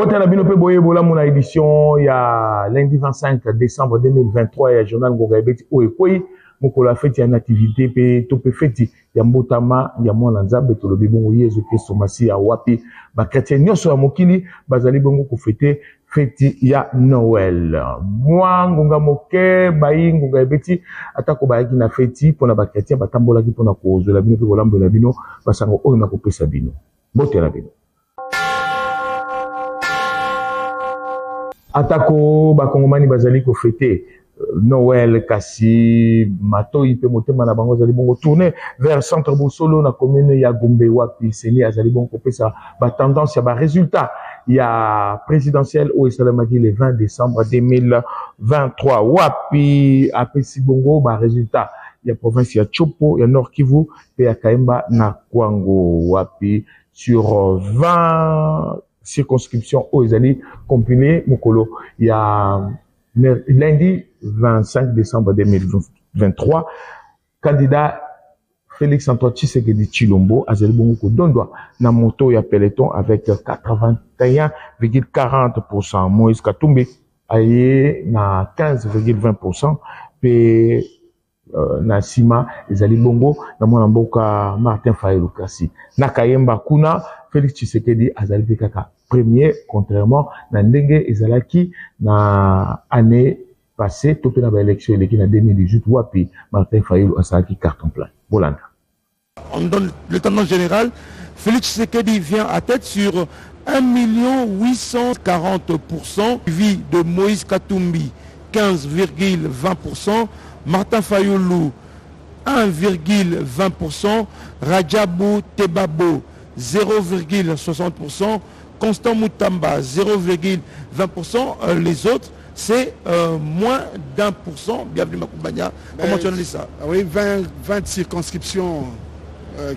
Botana Binope Boye Bola mon édition il y a lundi 25 décembre 2023 il y a journal Ngongabeti Oekoi moko la fête une activité pe to pe fête ya mbotama ya mwana nzambe to lobi bongo Yesu Kristo masi ya wapi ba chrétien nyoso ya mokili bazali bongo ko fêter fête ya Noël moi ngonga moke bayi Ngongabeti atako bayaki na fête pona ba chrétien batambola ki pona ko zola bino pe kolambola bino basango oyo na ko pesa bino botela bino. Atako bakongomani bazali ko fêter Noël kasi mato ipe motema na bango zali bongo tourner vers centre Bosolo na commune ya Gombe wapi seni azali bongo ko pesa ba tendance ya ba résultat ya présidentiel au Salamaki le 20 décembre 2023 wapi apesi bongo ba résultat ya province ya Chopo ya Nord Kivu pe ya Kaemba na Kwango wapi sur 20 circonscription aux Ezali compilé Mokolo il y a lundi 25 décembre 2023 candidat Félix Antoine Tshisekedi Tshilombo Azali bongo ko dondwa na moto ya peloton avec 81,40%. Moïse Katumbi aye na 15,20% pe na sima Ezali bongo na mwana mboka Martin Fayulu kasi na Kayemba kuna Félix Tshisekedi azali kaka premier contrairement na ndenge ezalaki na année passée topé na ba élection eleki na 2018 wapi Martin Fayulu asalaki carton plein. Bolanda. On donne le tendance général, Félix Tshisekedi vient à tête sur 1 840%, suivi de Moïse Katumbi 15,20%, Martin Fayulu 1,20%, Rajabou Tebabo 0,60%, Constant Moutamba 0,20%, les autres c'est moins d'1%. Bienvenue Makoubania. Comment tu analyses ça? Oui, 20 circonscriptions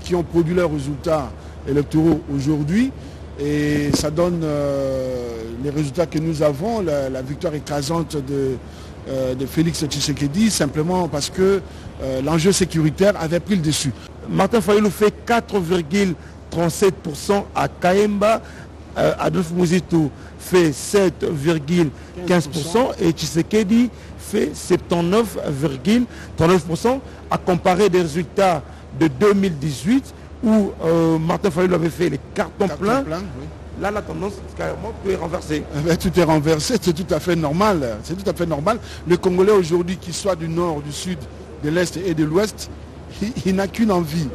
qui ont produit leurs résultats électoraux aujourd'hui et ça donne les résultats que nous avons, la victoire écrasante de Félix Tshisekedi, simplement parce que l'enjeu sécuritaire avait pris le dessus. Martin Fayulu fait 4,37% à Kaemba, Adolphe Mouzitou fait 7,15% et Tshisekedi fait 79,39%, à comparer des résultats de 2018 où Martin Fayulu avait fait les cartons pleins. Oui. Là, la tendance, carrément, tout est renversé. Tout est renversé, c'est tout à fait normal. C'est tout à fait normal. Le Congolais aujourd'hui, qu'il soit du nord, du sud, de l'est et de l'ouest, il n'a qu'une envie,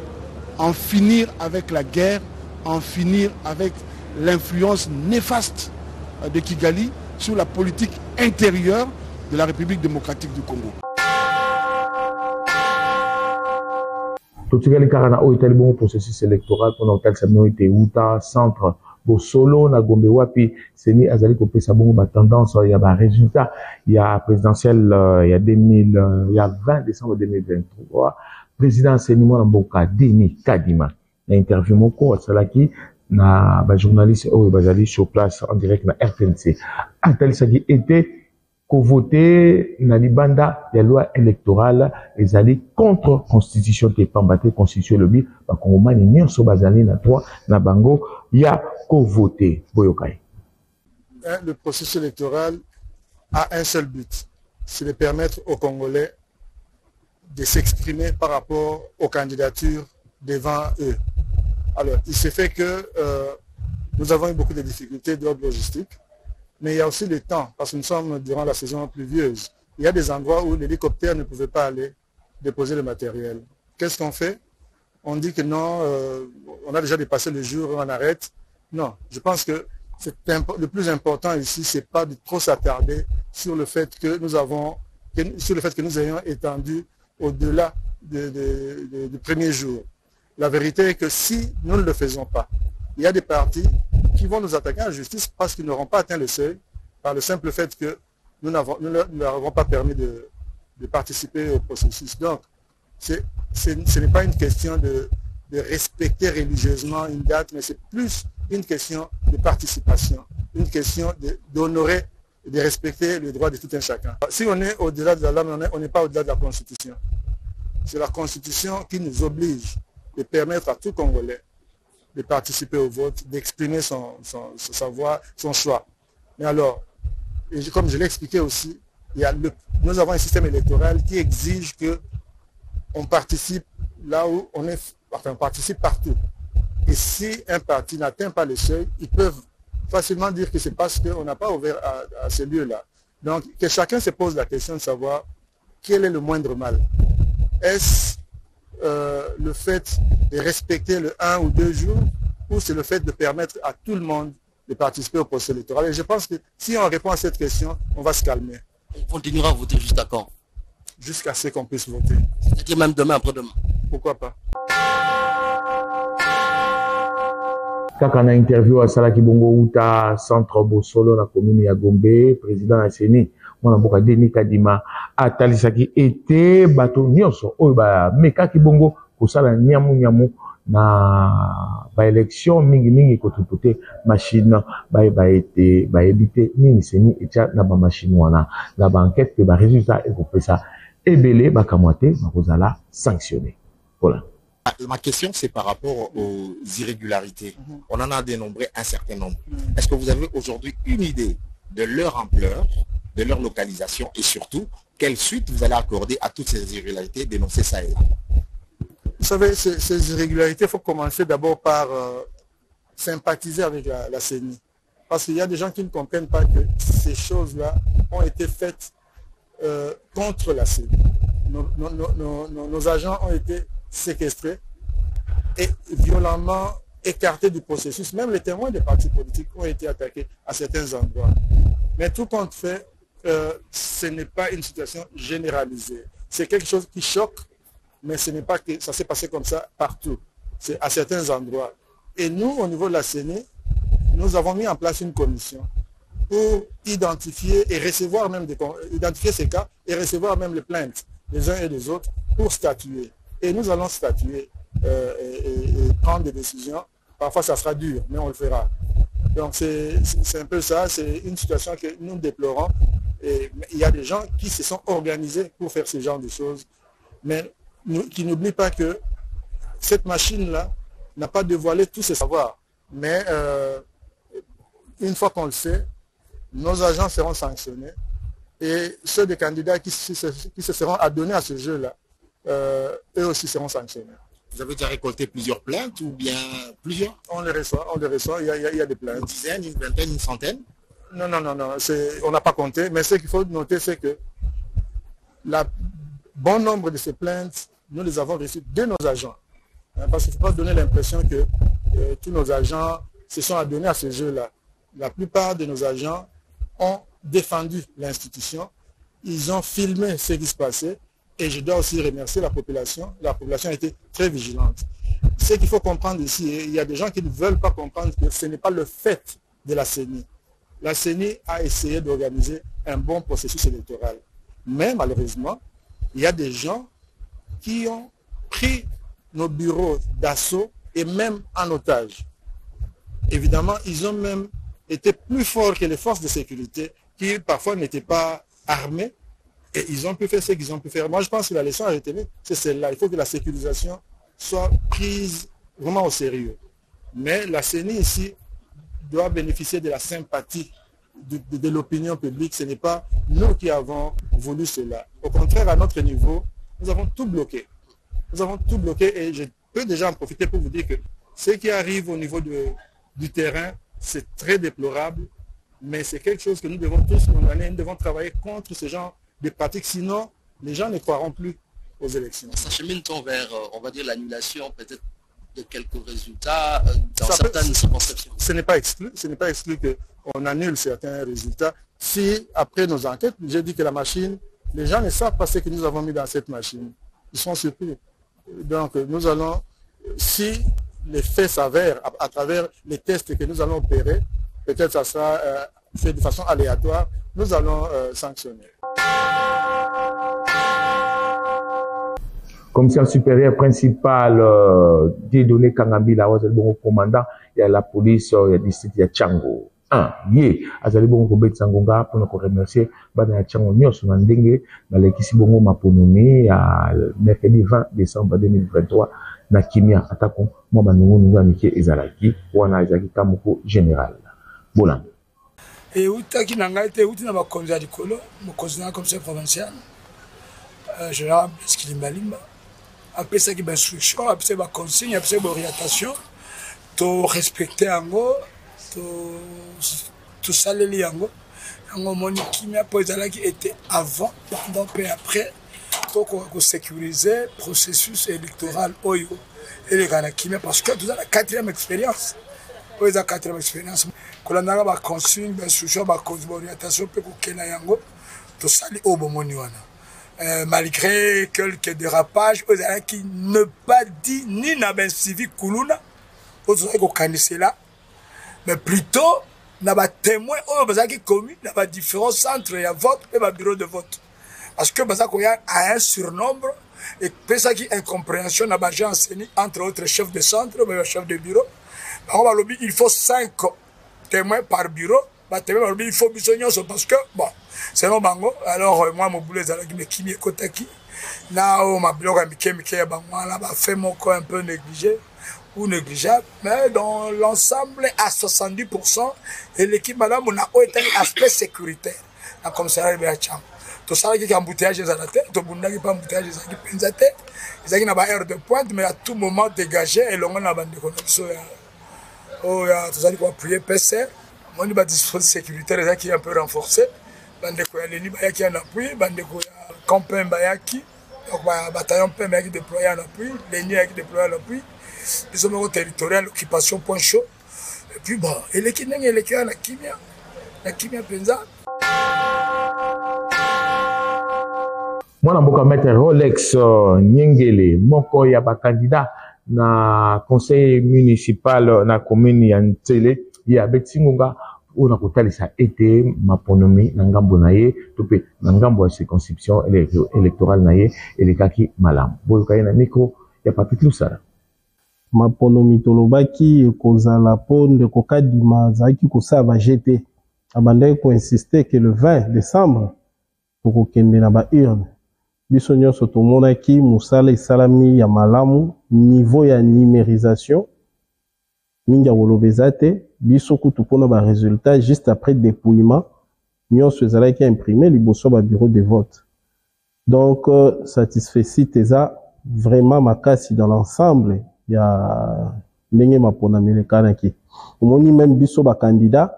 en finir avec la guerre, en finir avec l'influence néfaste de Kigali sur la politique intérieure de la République démocratique du Congo. Totikali karana o itali bon processus électoral pendant que ça n'a été outa centre Bosolo na Gombe wapi seni azali ko pesa bongo ba tendance ya ba résultat il y a présidentiel il y a 20 décembre 2023 président seni mwana mboka Denis Kadima na interview moko asalaki na ba journaliste o bazali sur place en direct na RTNC atali saki était ko voter na libanda ya loi électorale ezali contre constitution te pambate constitution lobi ba kongomani nyonso bazali na droit na bango ya ko voter boyokai. Le processus électoral a un seul but, c'est de permettre aux Congolais de s'exprimer par rapport aux candidatures devant eux. Alors, il se fait que nous avons eu beaucoup de difficultés d'ordre logistique, mais il y a aussi le temps, parce que nous sommes durant la saison pluvieuse. Il y a des endroits où l'hélicoptère ne pouvait pas aller déposer le matériel. Qu'est-ce qu'on fait? On dit que non, on a déjà dépassé le jour, on arrête. Non, je pense que le plus important ici, c'est pas de trop s'attarder sur le fait que nous ayons étendu au-delà du premier jour. La vérité est que si nous ne le faisons pas, il y a des partis qui vont nous attaquer en justice parce qu'ils n'auront pas atteint le seuil par le simple fait que nous ne leur avons pas permis de participer au processus. Donc, ce n'est pas une question de respecter religieusement une date, mais c'est plus une question de participation, une question d'honorer et de respecter les droits de tout un chacun. Si on est au-delà de la loi, on n'est pas au-delà de la Constitution. C'est la Constitution qui nous oblige de permettre à tout Congolais de participer au vote, d'exprimer sa voix, son choix. Mais alors, comme je l'ai expliqué aussi, nous avons un système électoral qui exige qu'on participe là où on participe partout. Et si un parti n'atteint pas le seuil, ils peuvent facilement dire que c'est parce qu'on n'a pas ouvert à ce lieu-là. Donc, que chacun se pose la question de savoir quel est le moindre mal. Est-ce le fait de respecter le 1 ou 2 jours, ou c'est le fait de permettre à tout le monde de participer au processus électoral? Et je pense que si on répond à cette question, on va se calmer. On continuera à voter jusqu'à quand? Jusqu'à ce qu'on puisse voter. C'est-à-dire même demain, après-demain? Pourquoi pas? Kaka na interview à Salaki Bongo Uta, centre Bosolo na commune ya Gombe, président na Seni, mwana mboka Denis Kadima, atalisaki ete bato nyonso oyo ba mekaki bongo kosala nyamu na ba élection mingi kotupote machine ba ete ba ebite nini Seni etia na ba machine wana na ba enquête pe ba résultat e kopesa ebele ba kamwate bakozala sanctionné. Voilà. Ma question, c'est par rapport aux irrégularités. On en a dénombré un certain nombre. Est-ce que vous avez aujourd'hui une idée de leur ampleur, de leur localisation et surtout, quelle suite vous allez accorder à toutes ces irrégularités dénoncées ça et là? Vous savez, ces irrégularités, il faut commencer d'abord par sympathiser avec la CENI. Parce qu'il y a des gens qui ne comprennent pas que ces choses-là ont été faites contre la CENI. Nos agents ont été séquestrés et violemment écartés du processus. Même les témoins des partis politiques ont été attaqués à certains endroits. Mais tout compte fait, ce n'est pas une situation généralisée. C'est quelque chose qui choque, mais ce n'est pas que ça s'est passé comme ça partout. C'est à certains endroits. Et nous, au niveau de la CENI, nous avons mis en place une commission pour identifier et recevoir même identifier ces cas et recevoir même les plaintes des uns et des autres pour statuer. Et nous allons statuer et prendre des décisions. Parfois, ça sera dur, mais on le fera. Donc, c'est un peu ça. C'est une situation que nous déplorons. Et il y a des gens qui se sont organisés pour faire ce genre de choses, mais qui n'oublient pas que cette machine-là n'a pas dévoilé tous ses savoirs. Mais une fois qu'on le sait, nos agents seront sanctionnés. Et ceux des candidats qui se seront adonnés à ce jeu-là, eux aussi seront sanctionnés. Vous avez déjà récolté plusieurs plaintes ou bien plusieurs? On les reçoit, il y a des plaintes. Une dizaine, une vingtaine, une centaine? Non, on n'a pas compté, mais ce qu'il faut noter, c'est que bon nombre de ces plaintes, nous les avons reçues de nos agents. Parce qu'il ne faut pas donner l'impression que tous nos agents se sont adonnés à ce jeu-là. La plupart de nos agents ont défendu l'institution, ils ont filmé ce qui se passait. Et je dois aussi remercier la population. La population a été très vigilante. Ce qu'il faut comprendre ici, il y a des gens qui ne veulent pas comprendre que ce n'est pas le fait de la CENI. La CENI a essayé d'organiser un bon processus électoral. Mais malheureusement, il y a des gens qui ont pris nos bureaux d'assaut et même en otage. Évidemment, ils ont même été plus forts que les forces de sécurité qui parfois n'étaient pas armées. Et ils ont pu faire ce qu'ils ont pu faire. Moi, je pense que la leçon à retenir, c'est celle-là. Il faut que la sécurisation soit prise vraiment au sérieux. Mais la CENI ici doit bénéficier de la sympathie de l'opinion publique. Ce n'est pas nous qui avons voulu cela. Au contraire, à notre niveau, nous avons tout bloqué. Nous avons tout bloqué et je peux déjà en profiter pour vous dire que ce qui arrive au niveau du terrain, c'est très déplorable. Mais c'est quelque chose que nous devons tous condamner. Nous devons travailler contre ce genre de pratiques, sinon les gens ne croiront plus aux élections. Ça chemine-t-on vers, on va dire, l'annulation peut-être de quelques résultats dans certaines circonscriptions? Ce n'est pas exclu qu'on annule certains résultats. Si, après nos enquêtes, j'ai dit que la machine, les gens ne savent pas ce que nous avons mis dans cette machine. Ils sont surpris. Donc, nous allons, si les faits s'avèrent à travers les tests que nous allons opérer, peut-être ça sera fait de façon aléatoire, nous allons sanctionner. Commissaire supérieur principal Dieudonné Kangambila, bon commandant, il y a la police, il y a le district, il y a Tchango. ye azali bongo kobetisa ngonga mpona koremercier bana ya ntiango nyonso na ndenge balekisi bongo maponome ya mercredi 20 décembre 2023 na kimia atako mwa banungunungu ya mike ezalaki wana ezalaki kamoko général bolanda eutaki na ngai te euti na bakonzi ya likolo mokonzi na commissaire provincial général Kilimbalimba apesaki bainstruction apesaki baconsigne apesaki baorientation to respecte yango tosaleli yango yango moni kimia mpo ezalaki ete avant pendant pe après tokoka kosécuriser processus électoral oyo eleka na kimia parce que toza na 4e expérience oyo eza 4e expérience kolandaka baconsigne bainstruction bakonzi baorientation mpe kokenda yango tosali oyo bomoni wana malgré quelques dérapages oyo ezalaki ne pas dit ni na bainsivi kuluna oyo tozalaki kokanisela mais plutôt na ba témoin oyo bazaki commis na ba différents centres ya vote et ba bureau de vote parce que bazako ya a un surnombre et pesa qui incompréhension na ba gens entre autres chefs de centre et chefs de bureau par ba lobby il faut 5 témoins par bureau ba témoin lobby il faut bisognos parce que bon c'est non bango alors moi mon boulot ezalaki me kimi ekotaki na o ma biloko ya mike ya bango la ba fait moko un peu négligé ou négligeable, mais dans l'ensemble, à 70%, et l'équipe, madame, on a un aspect sécuritaire. La commissariat de Béacham. Tout ça, il y a un embouteillage à la tête, tout le monde n'a pas embouteillage à la tête. Il y a une aire de pointe, mais à tout moment dégagé, et l'on a une bande de connexion. Oh, tout ça, il faut appuyer PC. On a un dispositif sécuritaire qui est un peu renforcé. Bande de Koyaleni, qui est en appui, bande de Campin Bayaki, donc bataillon Pembe qui est déployé en appui, l'ennemi qui est déployé en appui. Ils ont territorial, occupation point chaud. Et puis bon, et les Kineng et les Kia, la Kimia Penza. Moi, je vais mettre Rolex Nyengele, moko ya ba candidat na conseil municipal na commune ya Ntele, ya Betsingonga, on a kotalisa ete maponomi na ngambo na ye, tope na ngambo ya circonscription électorale na ye, elekaki malam. Boyo kaye na micro, ya Patrick Lusara. Maponomi tolobaki ekozala po ndeko kadima azalaki kosala GT abandaki koinsiste que le 20 décembre tokokende na ba urne biso nyonso tomonaki mosala esalami ya malamu niveau ya numérisation mingi ya koloba eza te biso kutu mpona ba résultat juste après dépouillement nyonso ezalaki imprimé liboso ba bureau de vote donc satisfait eza vraiment makasi dans l'ensemble ya ndenge mapona melekanaki omoni même biso ba candidat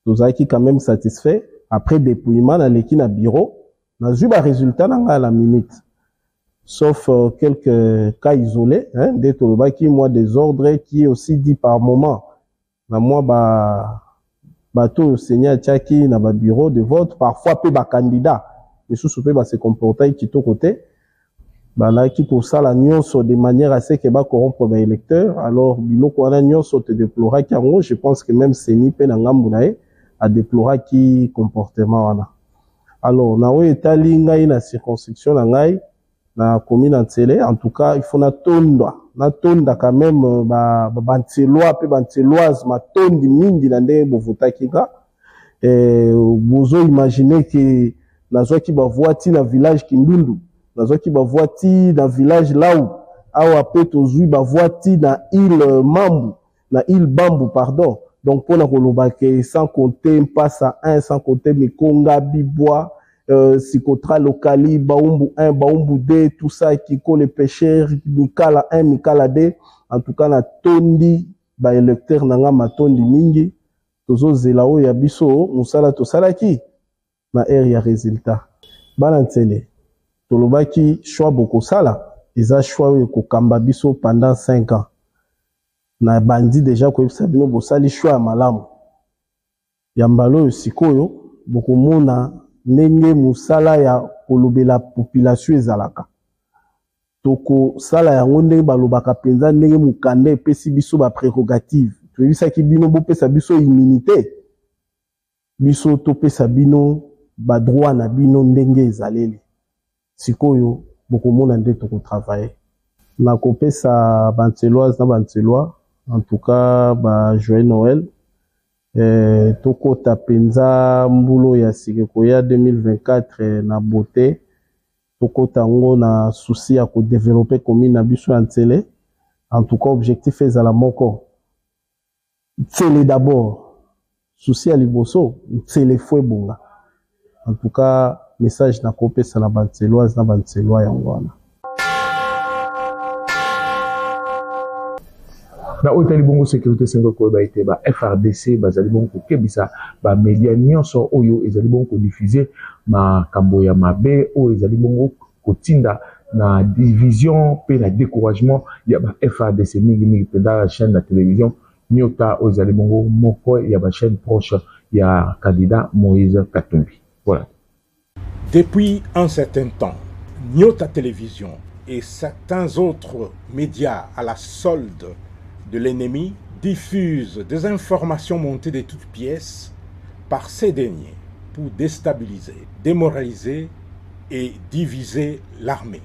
tozaki quand même satisfait après dépouillement na leki na bureau na zui ba résultat na nga à la minute sauf quelques cas isolés hein de tolobaki moi désordre qui est aussi dit par moment na moi ba to seigneur tchaki na ba bureau de vote parfois pe ba candidat mais sous pe ba se comporter qui to côté balaki kosala nyonso de manière à ce que ba corrompre ba électeurs alors biloko wana nyonso te déplora ki yango je pense que même seni pe na ngambu na ye a déplora ki comportement wana alors na o etali ngai na circonscription na ngai na commune Ntele en tout cas il faut na tonda quand même ba Ntelois pe ba Nteloise ma tondi mingi na ndenge bovotaki nga bozo imaginer que nazwaki ba voiti na village Kindundu nazwaki ba voiti na village Lau awa pe tozui ba voiti na île Bambu pardon donc pour la kolobake sans compter Mpasa 1 sans compter Mikonga Bibois Sikotra Lokali Baumbu 1 Baumbu 2 tout ça qui colle les pêcheurs Mikala 1 Mikala 2 en tout cas na tondi ba électeur nanga matondi mingi tozo zelao ya biso musala to salaki na area résultat balantele tolobaki choix bokosala eza choix ko kamba biso pendant 5 ans na bandi déjà ko yebisa bino bosali choix malamu ya mbalo sikoyo bokomona ndenge musala ya kolobela population ezalaka toko sala yango ndenge balobaka penza ndenge mukanda epesi biso ba prérogative toyebisaki bino bopesa biso immunité biso topesa bino ba droit na bino ndenge ezaleli sikoyo bokomona nde toko travailler na kopesa banteloise na bantelois en tout cas ba joyeux Noël tokota penza mbulo ya sikeko ya 2024 na beauté tokota ngo na souci ya ko développer commune na biso ya Ntsele. En tout cas objectif ezala moko Ntsele d'abord souci ya liboso Ntsele fwe bonga. En tout cas message na kopesa na bantseloise na bantseloa yango wana. Na otali bongo sécurité sengo ko ba ite ba FRDC bazali bongo kebisa ba média nyonso oyo ezali bongo diffuser makambo ya mabe oyo ezali bongo kotinda na division pe na découragement ya ba FRDC mingi penda la chaîne de télévision nyota oyo ezali bongo moko ya ba chaîne proche ya candidat Moïse Katumbi. Voilà. Depuis un certain temps, Nyota Télévision et certains autres médias à la solde de l'ennemi diffusent des informations montées de toutes pièces par ces derniers pour déstabiliser, démoraliser et diviser l'armée,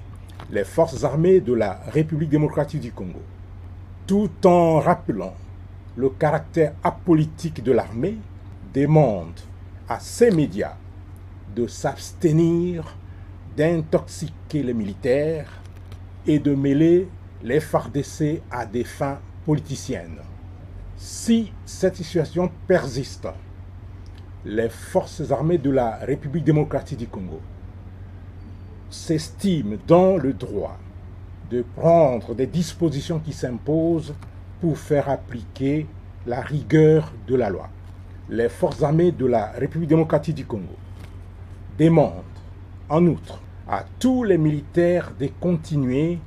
les forces armées de la République démocratique du Congo, tout en rappelant le caractère apolitique de l'armée, demande à ces médias de s'abstenir d'intoxiquer les militaires et de mêler les FARDC à des fins politiciennes. Si cette situation persiste, les forces armées de la République démocratique du Congo s'estiment dans le droit de prendre des dispositions qui s'imposent pour faire appliquer la rigueur de la loi. Les forces armées de la République démocratique du Congo demandent en outre à tous les militaires de continuer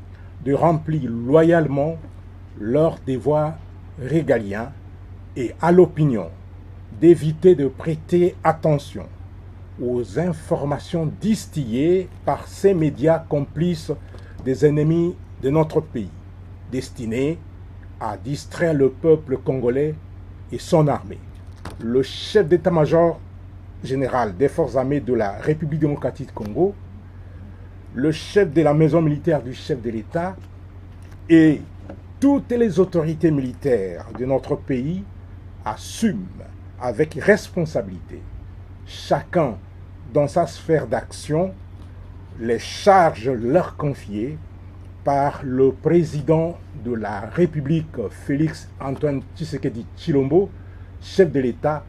de remplir loyalement leurs devoirs régaliens et à l'opinion d'éviter de prêter attention aux informations distillées par ces médias complices des ennemis de notre pays, destinés à distraire le peuple congolais et son armée. Le chef d'état-major général des forces armées de la République démocratique du Congo, le chef de la maison militaire du chef de l'État et toutes les autorités militaires de notre pays assument avec responsabilité, chacun dans sa sphère d'action, les charges leur confiées par le président de la République Félix Antoine Tshisekedi Tshilombo, chef de l'État,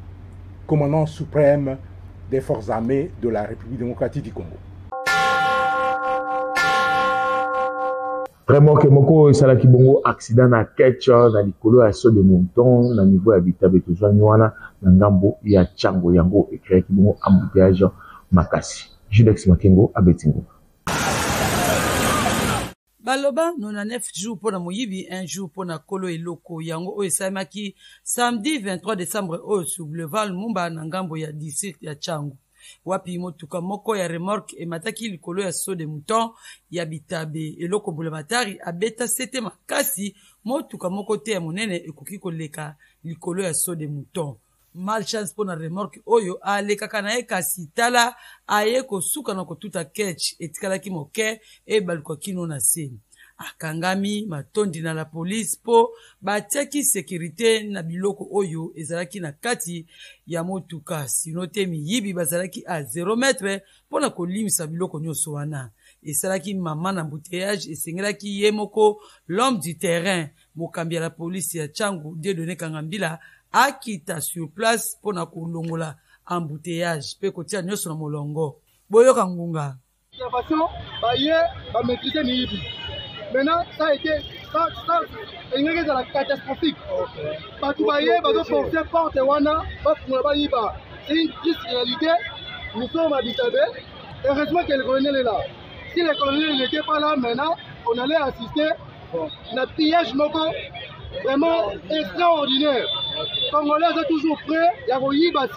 commandant suprême des forces armées de la République démocratique du Congo. Vraiment que moko esalaki bongo accident na ketcha na likolo ya so de monton na niveau ya bitabe tozwani wana na ngambo ya Tchango yango ekreaki bongo embouteillage makasi. Judex Makengo abetingo. Baloba 99 jours pour la moyibi, un jour pour na kolo eloko yango o esamaki samedi 23 décembre au sur boulevard Mumba na ngambo ya district ya Tchango. Wapi motuka moko ya remorque emataki likolo ya so de mouton ya bitabe eloko boulamatari abeta sete makasi motuka moko te ya monene ekoki koleka likolo ya so de mouton. Malchance pour na remorque oyo alekaka na ye kasi tala aye kosuka na kotuta ketch etikalaki moke e baluka kino na seni. Akangami matondi na la police po batiaki sécurité na biloko oyo ezalaki na kati ya motuka sino te miyibi bazalaki a 0 mètre pona kolimisa biloko nyonso wana. Esalaki mama na embouteillage esengelaki ye moko l'homme du terrain mokambi ya la police ya Tchango Dieudonné Kangambila akita sur place pona kolongola embouteillage pe kotia nyonso na molongo. Boyoka ngunga. Maintenant, ça a été catastrophique. C'est une triste réalité. Nous sommes à Bitabe. Heureusement que le colonel est là. Si le colonel n'était pas là, maintenant, on allait assister à un pillage vraiment extraordinaire. Les Congolais sont toujours prêts. Il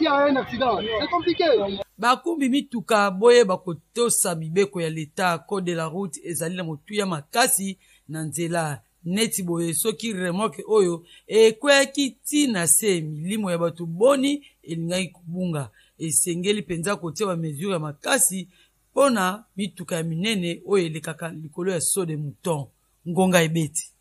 y a un accident. C'est compliqué. Bakumbi mituka boye bakotosa bibeko ya leta code de la route ezali na motuya makasi na nzela neti boye soki remorque oyo ekweki tina se milimo ya batu boni elingaki kubunga esengeli penza kotia ba mesure ya makasi pona mituka ya minene oyo elekaka likolo ya so de mouton ngonga ebeti.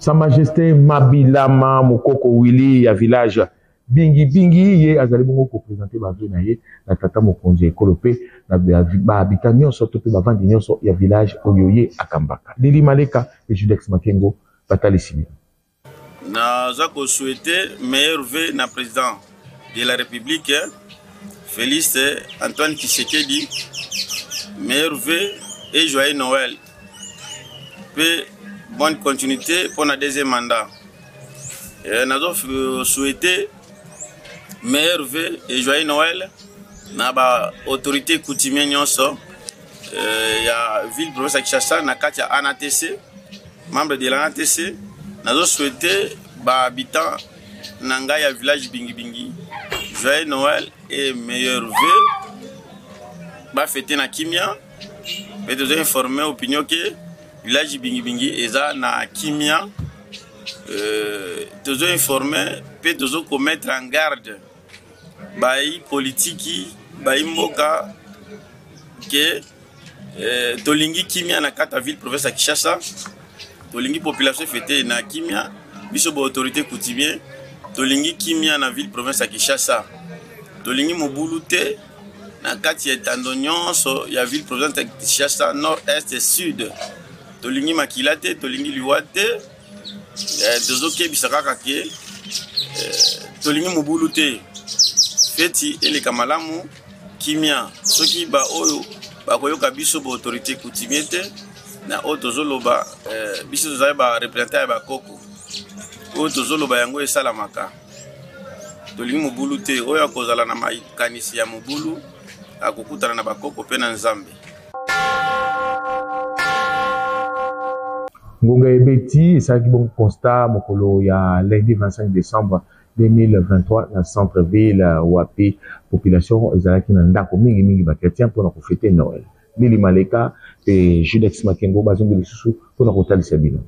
Sa Majesté Mabilama Mokoko Willy ya village Bingi Bingi ye azali bongo ko présenter ba vie na ye na tata mokonzi ekolope na ba habitant nyonso to pe ba vandi nyonso ya village oyoye akambaka. Lili Maleka et Judex Makengo batali simi. Na zako souhaiter meilleur vœu na président de la République Félix Antoine Tshisekedi, meilleur vœu et joyeux Noël. Puis bonne continuité pour le deuxième mandat. Nous avons souhaité meilleur vœu et joyeux Noël na ba autorité coutumière nyonso ya ville province Kinshasa na kati ya ANATC, membre de l'ANATC. Nous avons souhaité ba habitants nanga ya village Bingi Bingi joyeux Noël et meilleur vœu. Ba fêter na kimia, mais nous avons informé opinion que village Bingi Bingi eza na kimia. Nous avons informé et nous avons mettre en garde les politiques, les mboka que tolingi kimia na kata ville province Kinshasa, tolingi population fêter na kimia, biso ba autorité coutumière, tolingi kimia na ville province Kinshasa, tolingi mobulute na kati ya tandonyon so ya ville province Kinshasa nord est et sud, tolingi makilate, tolingi liwate. Tozoke bisakaka ke tolingi mobulute feti ele kamalamu kimia soki ba oyo bakoyoka biso ba autorité coutumière na o tozoloba biso tozali ba représentant ya bakoko o tozoloba yango esalamaka tolingi mobulute oyo akozala na makanisi ya mobulu akokutana na bakoko pe na nzambe. Ngonga Ebeti, ça qui bon constat mokolo ya lundi 25 décembre 2023 dans centre-ville Wapi population ezalaki na ndako mingi ba chrétien pour na fêter Noël. Lili Maleka et Judex Makengo bazongi lisusu pour na kotalisa bino.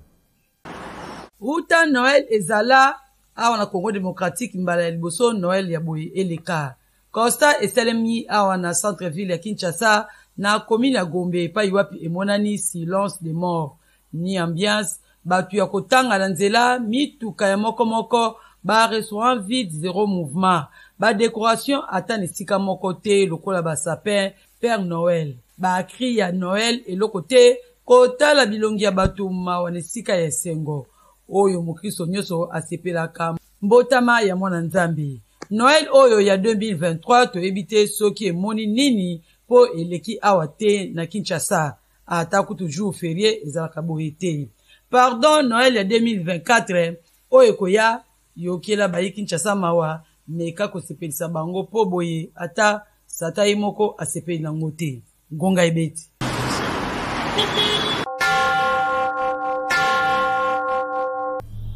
Uta Noël ezala awa na Congo démocratique mbala ya liboso Noël ya boye eleka. Constat eselemi awa na centre-ville ya Kinshasa na commune ya Gombe pa Wapi emonani silence des morts. Ni ambiance batu ya kotanga na nzela mituka ya moko ba restaurant vide zéro mouvement ba décoration ata nesika moko te lokola ba sapin Père Noël ba cri ya Noël et lokote kotala bilongi ya batu mawa nesika ya sengo oyo mukristo nyonso asepelaka mbotama ya mwana nzambe. Noël oyo ya 2023 to ebite soki emoni nini po eleki awa te na Kinshasa ata toujours férié ezalaka boye te. Pardon Noël ya 2024 oyo koya yokela bayi Kinshasa mawa meka kosepelisa bango po boye ata sata moko asepeli nango te. Ngonga Ebeti.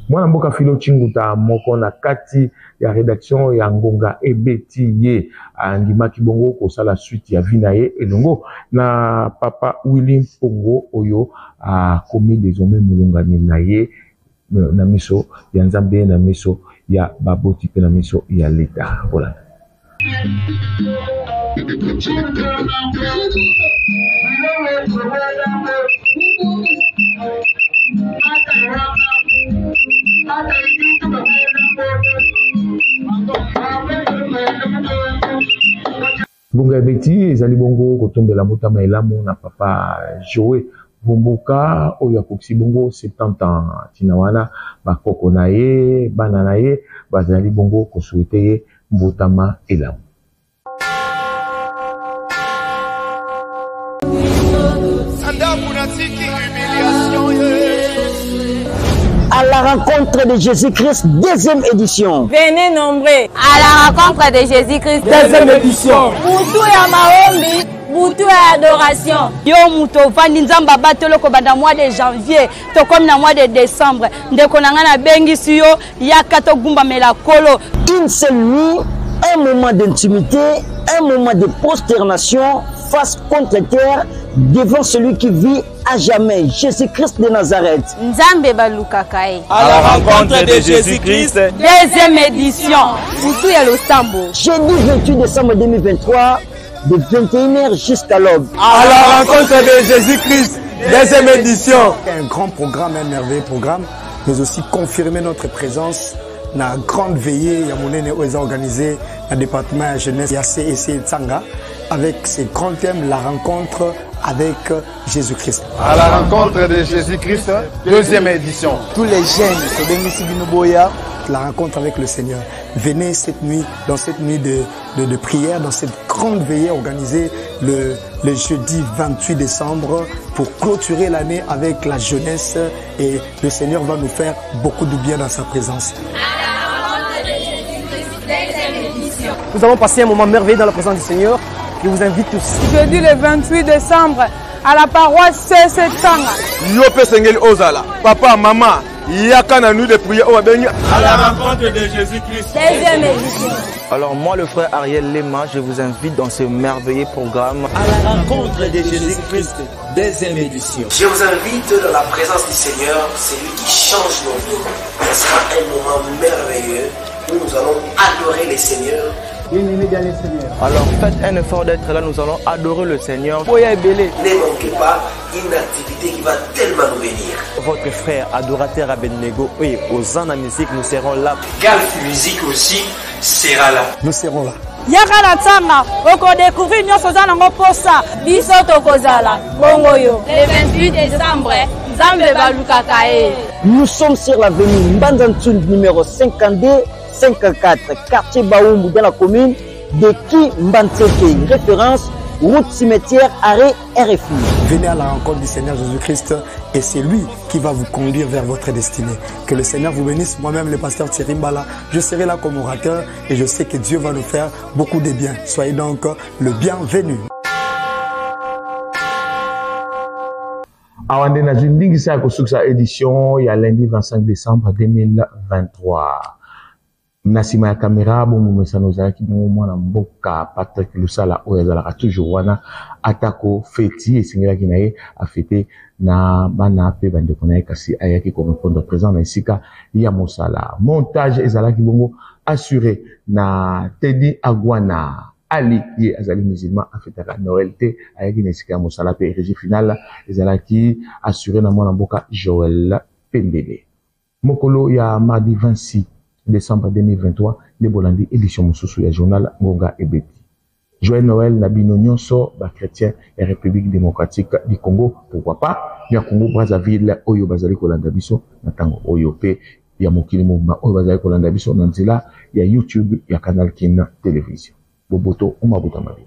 Mwana mboka Filo Chinguta moko na kati ya rédaction ya Ngonga Ebeti ye andimaki bongo kosala suite ya vinaye elongo na papa Willy Pongo oyo a komi désormais mulungani na ye na miso ya nzambe na miso ya baboti pe na miso ya leta. Voilà. Ngonga Ebeti ezali bongo kotombela motama elamu na papa Joe Vumbuka oyo akokisi bongo 70 ans tina wana bakoko na ye bana na ye bazali bongo kosouete ye mbotama elamu. À la rencontre de Jésus-Christ, deuxième édition. Venez nombreux à la rencontre de Jésus-Christ, deuxième édition. Boutou ya maombi, boutou ya adoration. Yo muto vandi nzamba batelo ko banda mois de janvier, to comme na mois de décembre. Ndeko nanga na bengi suyo ya kato gumba mela kolo. Une seule nuit, un moment d'intimité, un moment de prosternation face contre terre devant celui qui vit à jamais, Jésus-Christ de Nazareth. Nzambe balukakae. À la rencontre de Jésus-Christ, deuxième édition. Boutou ya Losambo. Jeudi 28 décembre 2023, de 21h jusqu'à l'aube. À la rencontre de Jésus-Christ, deuxième édition. Un grand programme, un merveilleux programme mais aussi confirmer notre présence dans la grande veillée organisée dans le département de jeunesse et Tsanga avec ces grands thèmes, la rencontre avec Jésus-Christ. À la rencontre de Jésus-Christ, deuxième édition. Tous les jeunes, la rencontre avec le Seigneur. Venez cette nuit, dans cette nuit de prière, dans cette grande veillée organisée le jeudi 28 décembre pour clôturer l'année avec la jeunesse et le Seigneur va nous faire beaucoup de bien dans sa présence. Nous allons passer un moment merveilleux dans la présence du Seigneur. Je vous invite tous. Jeudi le 28 décembre à la paroisse CC Tsanga. Yope Sengeli Ozala, papa, maman, Yakana nous de prier à la rencontre de Jésus-Christ. Deuxième édition. Alors moi, le frère Ariel Lema, je vous invite dans ce merveilleux programme. À la rencontre de Jésus-Christ, deuxième édition. Je vous invite dans la présence du Seigneur, c'est lui qui change nos vies. Ce sera un moment merveilleux où nous allons adorer le Seigneur. Alors faites un effort d'être là, nous allons adorer le Seigneur. Ne manquez pas une activité qui va tellement nous bénir. Votre frère adorateur Abednego et aux ans de musique, nous serons là. Galf Musique aussi sera là. Nous serons là. Yakana Tsanga, oko découvrir nyoso za nango posa. Biso tokozala. Bongo yo. Le 28 décembre, Nzambe balukaka e. Nous sommes sur l'avenue Mbanzantsund numéro 52. 54, quartier Baoumou dans la commune de Kimbantseke. Référence, route cimetière, arrêt RFI. Venez à la rencontre du Seigneur Jésus-Christ et c'est lui qui va vous conduire vers votre destinée. Que le Seigneur vous bénisse. Moi-même, le pasteur Thierry Mbala, je serai là comme orateur et je sais que Dieu va nous faire beaucoup de bien. Soyez donc le bienvenu. Awande na Zundingisa Kosuksa édition, il y a lundi 25 décembre 2023. Nasima ya kamera bomu mesano zalaki mwana mboka Patrick Lusala oyo azalaka toujours wana atako feti esingelaki na ye afete na bana pe bandeko na ye kasi ayaki ko répondre présent na esika ya mosala. Montage ezalaki bongo assuré na Teddy Agwana Ali ye azali musulman afetaka Noël te ayaki na esika ya mosala pe régie finale ezalaki assuré na mwana mboka Joël Pembele. Mokolo ya mardi 26 décembre 2023, les Bolandi édition Moussousou ya journal Ngonga Ebeti. Joyeux Noël, Nabino Nyonso, chrétien et République démocratique du Congo, pourquoi pas, ya Congo Brazzaville, Oyo Bazali Kolanda Biso, Natango Oyo Pe, ya Mokili Mouma, Oyo Bazali Kolanda Biso, Nanzila, ya YouTube, ya Canal Kin Télévision. Boboto, Omabuta Mabi.